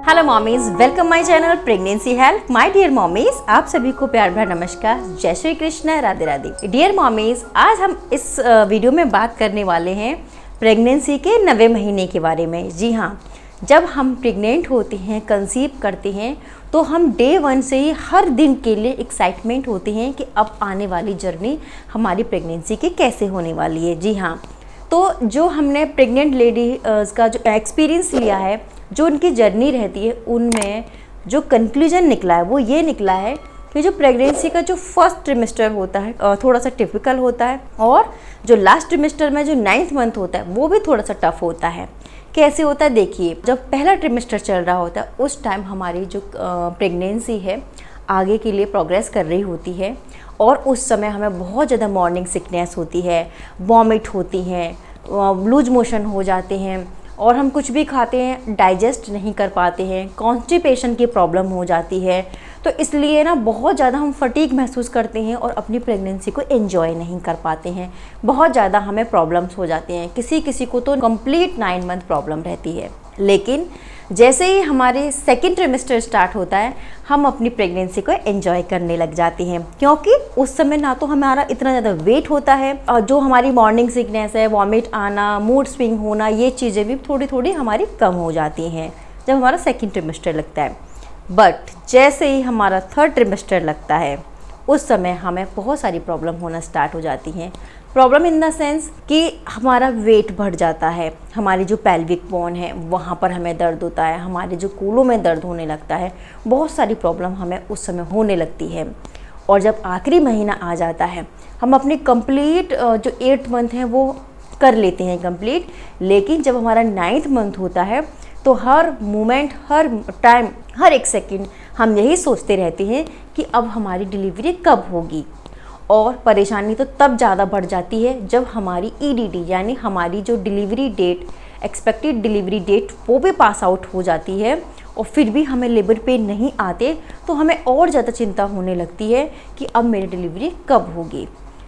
Hello mommies, welcome my channel Pregnancy Help. My dear mommies, आप सभी को प्यार भरा नमस्कार, जय श्री कृष्ण, राधे राधे। डियर मॉमीज, आज हम इस वीडियो में बात करने वाले हैं प्रेगनेंसी के 9वें महीने के बारे में। जी हाँ, जब हम प्रेग्नेंट होते हैं, कंसीव करते हैं, तो हम डे 1 से ही हर दिन के लिए एक्साइटमेंट होते हैं कि अब आने वाली जर्नी हमारी प्रेगनेंसी की कैसे होने वाली है। जी हाँ, तो जो हमने प्रेग्नेंट लेडी का जो एक्सपीरियंस लिया है, जो उनकी जर्नी रहती है, उनमें जो कंक्लूजन निकला है वो ये निकला है कि जो प्रेगनेंसी का जो फर्स्ट ट्रिमेस्टर होता है थोड़ा सा टिपिकल होता है, और जो लास्ट ट्रिमेस्टर में जो 9th मंथ होता है वो भी थोड़ा सा टफ होता है। कैसे होता है देखिए, जब पहला ट्रिमेस्टर चल रहा होता है उस टाइम हमारी जो प्रेगनेंसी है आगे के लिए प्रोग्रेस कर रही होती है, और उस समय हमें बहुत ज़्यादा मॉर्निंग सिकनेस होती है, वॉमिट होती हैं, लूज मोशन हो जाते हैं, और हम कुछ भी खाते हैं डाइजेस्ट नहीं कर पाते हैं, कॉन्स्टिपेशन की प्रॉब्लम हो जाती है। तो इसलिए ना बहुत ज़्यादा हम फटीग महसूस करते हैं और अपनी प्रेगनेंसी को एंजॉय नहीं कर पाते हैं। बहुत ज़्यादा हमें प्रॉब्लम्स हो जाते हैं, किसी किसी को तो कंप्लीट 9 मंथ प्रॉब्लम रहती है। लेकिन जैसे ही हमारे सेकेंड ट्रिमेस्टर स्टार्ट होता है, हम अपनी प्रेगनेंसी को एंजॉय करने लग जाते हैं, क्योंकि उस समय ना तो हमारा इतना ज़्यादा वेट होता है, और जो हमारी मॉर्निंग सिकनेस है, वॉमिट आना, मूड स्विंग होना, ये चीज़ें भी थोड़ी थोड़ी हमारी कम हो जाती हैं जब हमारा सेकेंड ट्रिमेस्टर लगता है। बट जैसे ही हमारा थर्ड ट्रिमेस्टर लगता है, उस समय हमें बहुत सारी प्रॉब्लम होना स्टार्ट हो जाती हैं। प्रॉब्लम इन द सेंस कि हमारा वेट बढ़ जाता है, हमारी जो पेल्विक बोन है वहाँ पर हमें दर्द होता है, हमारे जो कूलों में दर्द होने लगता है, बहुत सारी प्रॉब्लम हमें उस समय होने लगती है। और जब आखिरी महीना आ जाता है, हम अपनी कंप्लीट जो 8th मंथ है वो कर लेते हैं कंप्लीट, लेकिन जब हमारा 9th मंथ होता है तो हर मोमेंट, हर टाइम, हर एक सेकंड हम यही सोचते रहते हैं कि अब हमारी डिलीवरी कब होगी। और परेशानी तो तब ज़्यादा बढ़ जाती है जब हमारी EDD यानी हमारी जो delivery date, expected delivery date, वो भी पास आउट हो जाती है, और फिर भी हमें लेबर पेन नहीं आते, तो हमें और ज़्यादा चिंता होने लगती है कि अब मेरी डिलीवरी कब होगी।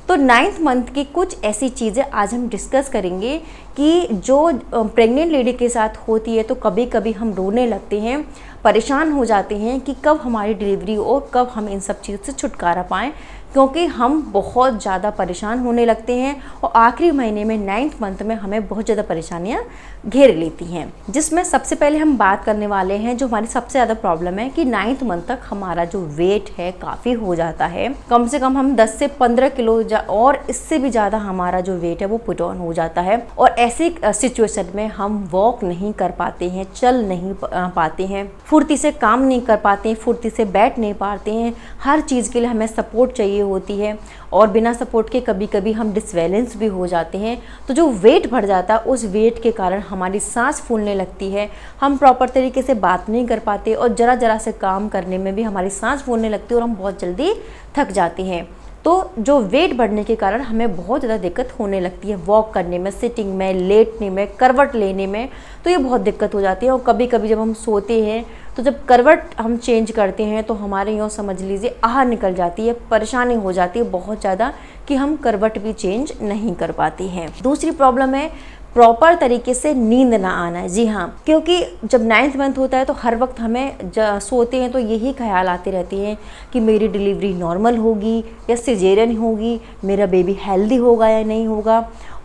तो 9th मंथ की कुछ ऐसी चीज़ें आज हम डिस्कस करेंगे कि जो प्रेग्नेंट लेडी के साथ होती है, तो कभी कभी हम रोने लगते हैं, परेशान हो जाते हैं कि कब हमारी डिलीवरी और कब हम इन सब चीज़ों से छुटकारा पाएँ, क्योंकि हम बहुत ज़्यादा परेशान होने लगते हैं, और आखिरी महीने में 9th मंथ में हमें बहुत ज़्यादा परेशानियाँ घेर लेती हैं। जिसमें सबसे पहले हम बात करने वाले हैं जो हमारी सबसे ज़्यादा प्रॉब्लम है कि 9th मंथ तक हमारा जो वेट है काफ़ी हो जाता है। कम से कम हम 10 से 15 किलो और इससे भी ज़्यादा हमारा जो वेट है वो पुट ऑन हो जाता है, और ऐसी सिचुएशन में हम वॉक नहीं कर पाते हैं, चल नहीं पाते हैं, फुर्ती से काम नहीं कर पाते हैं, फुर्ती से बैठ नहीं पाते हैं। हर चीज़ के लिए हमें सपोर्ट चाहिए होती है, और बिना सपोर्ट के कभी कभी हम डिसबैलेंस भी हो जाते हैं। तो जो वेट बढ़ जाता है, उस वेट के कारण हमारी सांस फूलने लगती है, हम प्रॉपर तरीके से बात नहीं कर पाते, और ज़रा ज़रा से काम करने में भी हमारी सांस फूलने लगती है और हम बहुत जल्दी थक जाते हैं। तो जो वेट बढ़ने के कारण हमें बहुत ज़्यादा दिक्कत होने लगती है, वॉक करने में, सिटिंग में, लेटने में, करवट लेने में, तो ये बहुत दिक्कत हो जाती है। और कभी कभी जब हम सोते हैं, तो जब करवट हम चेंज करते हैं, तो हमारे यूँ समझ लीजिए आह निकल जाती है, परेशानी हो जाती है बहुत ज़्यादा कि हम करवट भी चेंज नहीं कर पाते हैं। दूसरी प्रॉब्लम है प्रॉपर तरीके से नींद ना आना है। जी हाँ, क्योंकि जब 9th मंथ होता है तो हर वक्त हमें सोते हैं तो यही ख्याल आते रहते हैं कि मेरी डिलीवरी नॉर्मल होगी या सिजेरियन होगी, मेरा बेबी हेल्दी होगा या नहीं होगा।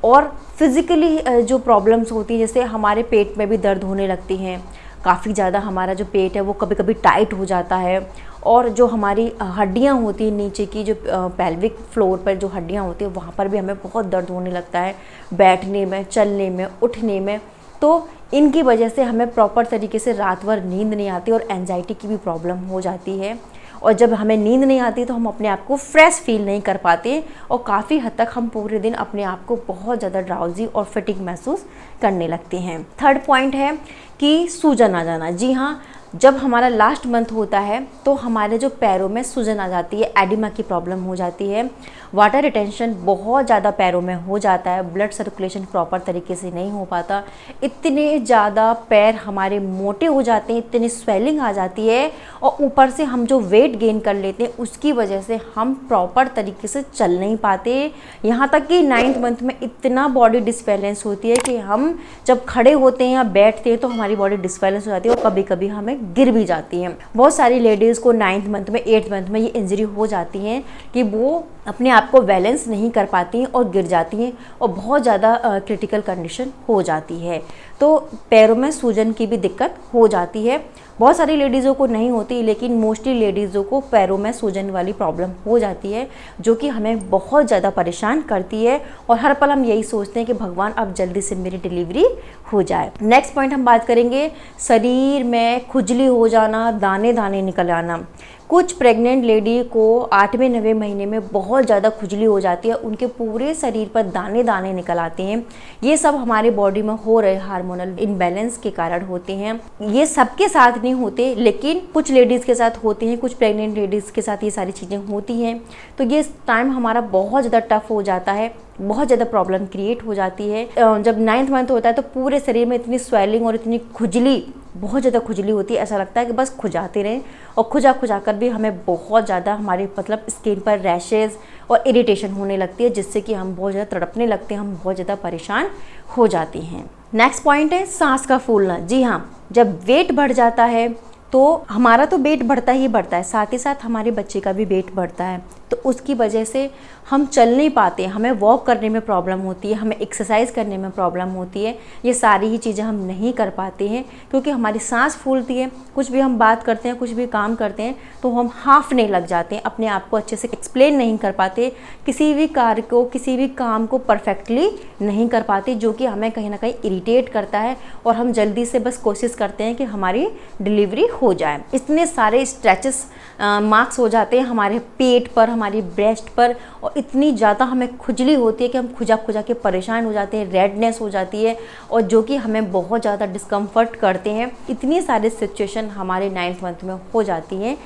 और फिज़िकली जो प्रॉब्लम्स होती हैं, जैसे हमारे पेट में भी दर्द होने लगती हैं, काफ़ी ज़्यादा हमारा जो पेट है वो कभी कभी टाइट हो जाता है, और जो हमारी हड्डियाँ होती हैं नीचे की, जो पेल्विक फ्लोर पर जो हड्डियाँ होती हैं, वहाँ पर भी हमें बहुत दर्द होने लगता है, बैठने में, चलने में, उठने में। तो इनकी वजह से हमें प्रॉपर तरीके से रात भर नींद नहीं आती, और एंजाइटी की भी प्रॉब्लम हो जाती है। और जब हमें नींद नहीं आती तो हम अपने आप को फ्रेश फील नहीं कर पाते, और काफ़ी हद तक हम पूरे दिन अपने आप को बहुत ज़्यादा ड्राउजी और फटीग महसूस करने लगते हैं। थर्ड पॉइंट है कि सूजन आ जाना। जी हाँ, जब हमारा लास्ट मंथ होता है तो हमारे जो पैरों में सूजन आ जाती है, एडिमा की प्रॉब्लम हो जाती है, वाटर रिटेंशन बहुत ज़्यादा पैरों में हो जाता है, ब्लड सर्कुलेशन प्रॉपर तरीके से नहीं हो पाता, इतने ज़्यादा पैर हमारे मोटे हो जाते हैं, इतनी स्वेलिंग आ जाती है, और ऊपर से हम जो वेट गेन कर लेते हैं उसकी वजह से हम प्रॉपर तरीके से चल नहीं पाते। यहाँ तक कि 9th मंथ में इतना बॉडी डिसबैलेंस होती है कि हम जब खड़े होते हैं या बैठते हैं तो हमारे हमारी बॉडी डिसबैलेंस हो जाती है और कभी कभी हमें गिर भी जाती हैं। बहुत सारी लेडीज़ को 9th मंथ में 8th मंथ में ये इंजरी हो जाती हैं कि वो अपने आप को बैलेंस नहीं कर पाती हैं और गिर जाती हैं और बहुत ज़्यादा क्रिटिकल कंडीशन हो जाती है। तो पैरों में सूजन की भी दिक्कत हो जाती है। बहुत सारी लेडीज़ों को नहीं होती, लेकिन मोस्टली लेडीज़ों को पैरों में सूजन वाली प्रॉब्लम हो जाती है, जो कि हमें बहुत ज़्यादा परेशान करती है और हर पल हम यही सोचते हैं कि भगवान अब जल्दी से मेरी डिलीवरी हो जाए। नेक्स्ट पॉइंट हम बात करेंगे शरीर में खुजली हो जाना, दाने दाने निकल आना। कुछ प्रेग्नेंट लेडी को 8वें 9वें महीने में बहुत ज़्यादा खुजली हो जाती है, उनके पूरे शरीर पर दाने दाने निकल आते हैं। ये सब हमारे बॉडी में हो रहे हार्मोनल इनबैलेंस के कारण होते हैं। ये सबके साथ नहीं होते, लेकिन कुछ लेडीज़ के साथ होते हैं, कुछ प्रेग्नेंट लेडीज़ के साथ ये सारी चीज़ें होती हैं। तो ये टाइम हमारा बहुत ज़्यादा टफ हो जाता है, बहुत ज़्यादा प्रॉब्लम क्रिएट हो जाती है। जब 9th मंथ होता है तो पूरे शरीर में इतनी स्वेलिंग और इतनी खुजली, बहुत ज़्यादा खुजली होती है, ऐसा लगता है कि बस खुजाते रहें और खुजा कर भी हमें बहुत ज़्यादा हमारे मतलब स्किन पर रैशेज़ और इरिटेशन होने लगती है, जिससे कि हम बहुत ज़्यादा तड़पने लगते हैं, हम बहुत ज़्यादा परेशान हो जाते हैं। नेक्स्ट पॉइंट है सांस का फूलना। जी हाँ, जब वेट बढ़ जाता है तो हमारा तो वेट बढ़ता ही बढ़ता है, साथ ही साथ हमारे बच्चे का भी वेट बढ़ता है, तो उसकी वजह से हम चल नहीं पाते, हमें वॉक करने में प्रॉब्लम होती है, हमें एक्सरसाइज करने में प्रॉब्लम होती है। ये सारी ही चीज़ें हम नहीं कर पाते हैं क्योंकि हमारी सांस फूलती है। कुछ भी हम बात करते हैं, कुछ भी काम करते हैं तो हम हाफने लग जाते हैं, अपने आप को अच्छे से एक्सप्लेन नहीं कर पाते, किसी भी कार्य को, किसी भी काम को परफेक्टली नहीं कर पाते, जो कि हमें कहीं ना कहीं इरिटेट करता है और हम जल्दी से बस कोशिश करते हैं कि हमारी डिलीवरी हो जाए। इतने सारे स्ट्रेचेस मार्क्स हो जाते हैं हमारे पेट पर, हमारी ब्रेस्ट पर, और इतनी ज़्यादा हमें खुजली होती है कि हम खुजा के परेशान हो जाते हैं, रेडनेस हो जाती है और जो कि हमें बहुत ज़्यादा डिस्कम्फर्ट करते हैं। इतनी सारी सिचुएशन हमारे 9th मंथ में हो जाती हैं,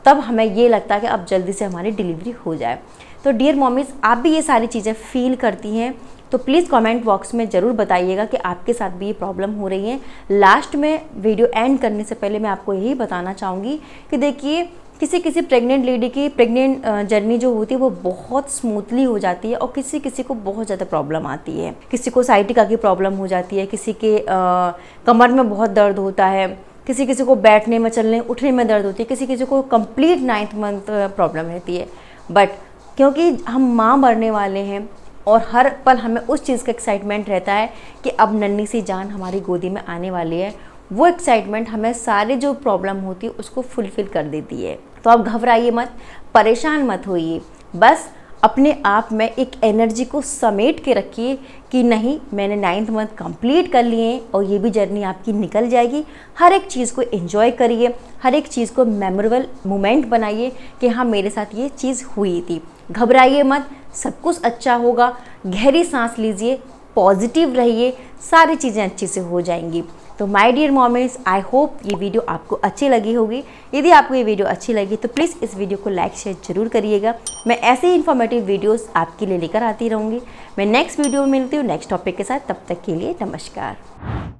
तब हमें ये लगता है कि अब जल्दी से हमारी डिलीवरी हो जाए। तो डियर मॉमीज़, आप भी ये सारी चीज़ें फील करती हैं तो प्लीज़ कमेंट बॉक्स में ज़रूर बताइएगा कि आपके साथ भी ये प्रॉब्लम हो रही है। लास्ट में वीडियो एंड करने से पहले मैं आपको यही बताना चाहूँगी कि देखिए, किसी प्रेग्नेंट लेडी की प्रेग्नेंट जर्नी जो होती है वो बहुत स्मूथली हो जाती है और किसी को बहुत ज़्यादा प्रॉब्लम आती है। किसी को साइटिका की प्रॉब्लम हो जाती है, किसी के कमर में बहुत दर्द होता है, किसी को बैठने में, चलने उठने में दर्द होती है, किसी को कंप्लीट 9th मंथ प्रॉब्लम रहती है। बट क्योंकि हम माँ बनने वाले हैं और हर पल हमें उस चीज़ का एक्साइटमेंट रहता है कि अब नन्ही सी जान हमारी गोदी में आने वाली है, वो एक्साइटमेंट हमें सारे जो प्रॉब्लम होती है उसको फुलफ़िल कर देती है। तो आप घबराइए मत, परेशान मत होइए, बस अपने आप में एक एनर्जी को समेट के रखिए कि नहीं, मैंने 9th मंथ कंप्लीट कर लिए और ये भी जर्नी आपकी निकल जाएगी। हर एक चीज़ को एंजॉय करिए, हर एक चीज़ को मेमोरेबल मोमेंट बनाइए कि हाँ, मेरे साथ ये चीज़ हुई थी। घबराइए मत, सब कुछ अच्छा होगा। गहरी सांस लीजिए, पॉजिटिव रहिए, सारी चीज़ें अच्छे से हो जाएंगी। तो my dear mommies, I hope ये वीडियो आपको अच्छी लगी होगी। यदि आपको ये वीडियो अच्छी लगी तो प्लीज़ इस वीडियो को लाइक शेयर जरूर करिएगा। मैं ऐसे ही इन्फॉर्मेटिव वीडियोस आपके लिए लेकर आती रहूँगी। मैं नेक्स्ट वीडियो में मिलती हूँ नेक्स्ट टॉपिक के साथ। तब तक के लिए नमस्कार।